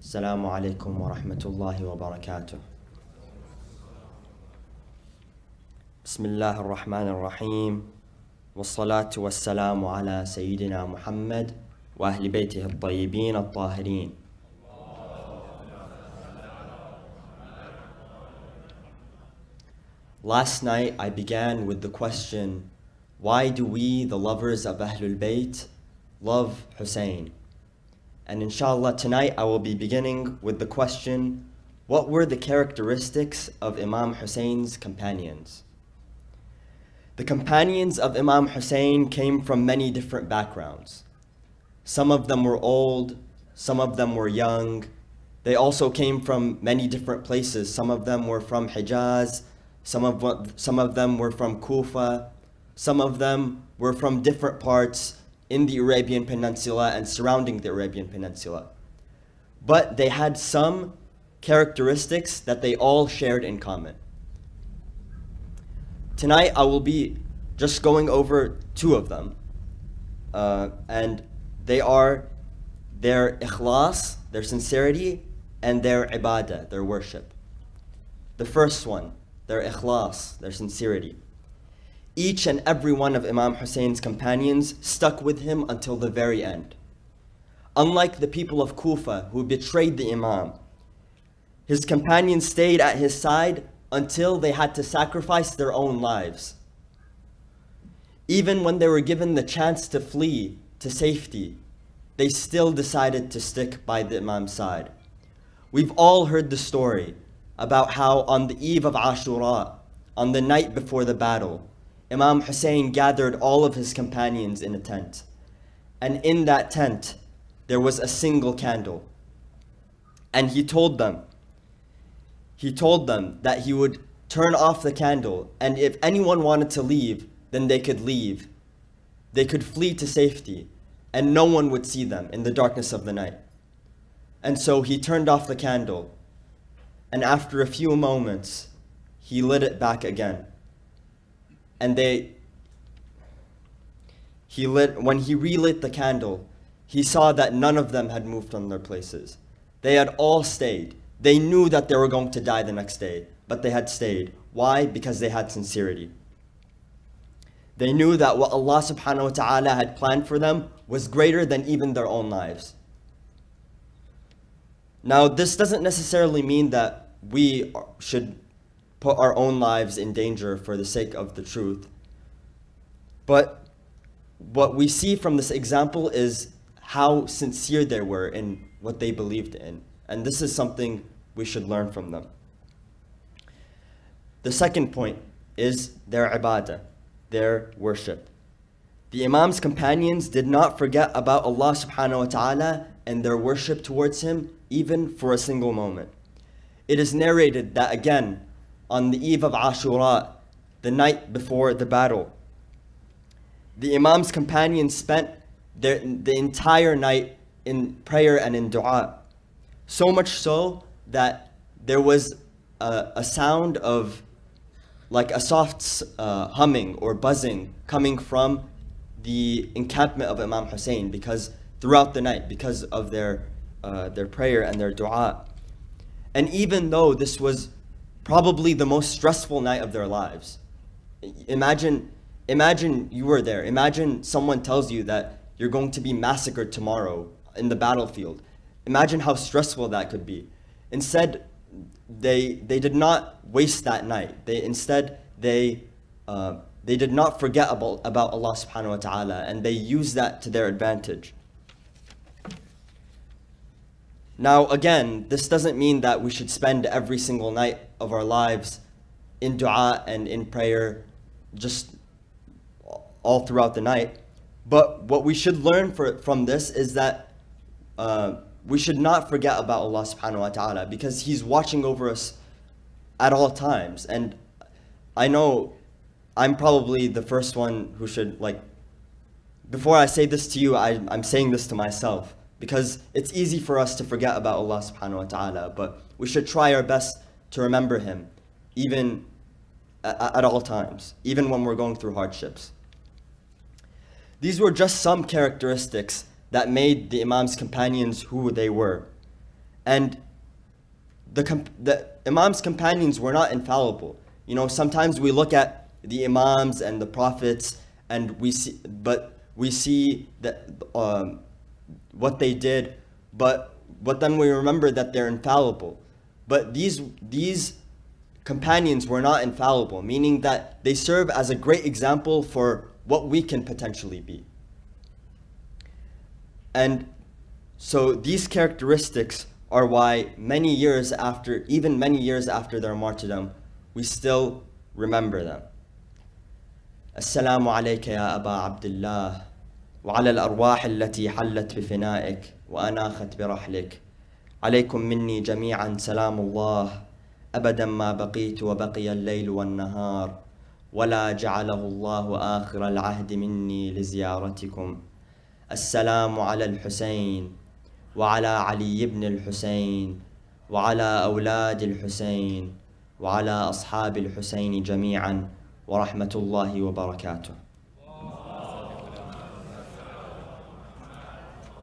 السلام عليكم ورحمة الله وبركاته. بسم الله الرحمن الرحيم والصلاة والسلام على سيدنا محمد وأهل بيته الطيبين الطاهرين. Last night I began with the question, why do we, the lovers of Ahlul Bayt, love Hussain? And inshallah tonight I will be beginning with the question, what were the characteristics of Imam Hussein's companions? The companions of Imam Hussain came from many different backgrounds. Some of them were old, some of them were young. They also came from many different places. Some of them were from Hijaz, some of them were from Kufa, some of them were from different parts in the Arabian Peninsula and surrounding the Arabian Peninsula. But they had some characteristics that they all shared in common. Tonight I will be just going over two of them, and they are their ikhlas, their sincerity, and their ibadah, their worship. The first one, their ikhlas, their sincerity. Each and every one of Imam Hussein's companions stuck with him until the very end. Unlike the people of Kufa who betrayed the Imam, his companions stayed at his side until they had to sacrifice their own lives. Even when they were given the chance to flee to safety, they still decided to stick by the Imam's side. We've all heard the story about how on the eve of Ashura, on the night before the battle, Imam Hussain gathered all of his companions in a tent. And in that tent, there was a single candle. And he told them that he would turn off the candle, and if anyone wanted to leave, then they could leave. They could flee to safety, and no one would see them in the darkness of the night. And so he turned off the candle, and after a few moments, he lit it back again. And when he relit the candle, he saw that none of them had moved from their places. They had all stayed. They knew that they were going to die the next day, but they had stayed. Why? Because they had sincerity. They knew that what Allah subhanahu wa ta'ala had planned for them was greater than even their own lives. Now, this doesn't necessarily mean that we should put our own lives in danger for the sake of the truth. But what we see from this example is how sincere they were in what they believed in. And this is something we should learn from them. The second point is their ibadah, their worship. The Imam's companions did not forget about Allah subhanahu wa ta'ala and their worship towards him even for a single moment. It is narrated that again, on the eve of Ashura, the night before the battle, the Imam's companions spent the entire night in prayer and in dua. So much so that there was a sound of like a soft humming or buzzing coming from the encampment of Imam Hussain throughout the night because of their prayer and their dua. And even though this was probably the most stressful night of their lives. Imagine you were there. Imagine someone tells you that you're going to be massacred tomorrow in the battlefield. Imagine how stressful that could be. Instead, they did not waste that night. They did not forget about Allah subhanahu wa ta'ala, and they used that to their advantage. Now again, this doesn't mean that we should spend every single night of our lives in dua and in prayer just all throughout the night. But what we should learn from this is that we should not forget about Allah subhanahu wa ta'ala, because he's watching over us at all times. And I know I'm probably the first one who should, before I say this to you, I'm saying this to myself. Because it's easy for us to forget about Allah subhanahu wa ta'ala, but we should try our best to remember him, even at all times, even when we're going through hardships. These were just some characteristics that made the Imam's companions who they were. And the Imam's companions were not infallible. You know, sometimes we look at the Imams and the Prophets and we see that what they did, but then we remember that they're infallible. But these companions were not infallible, meaning that they serve as a great example for what we can potentially be. And so these characteristics are why many years after their martyrdom, we still remember them. Assalamu alayka ya Aba Abdullah wa ala al-arwah allati hallat bi fina'ik wa anakhat bi rahlik. Alaykum minni jami'an salamullah abadan ma baqitu wa baqiya al-layl wa an-nahar wa la ja'alahu Allah akhir al-ahd minni li ziyaratikum. Assalamu ala al-Hussain وعلى علي بن الحسين وعلى أولاد الحسين وعلى أصحاب الحسين جميعا ورحمة الله وبركاته.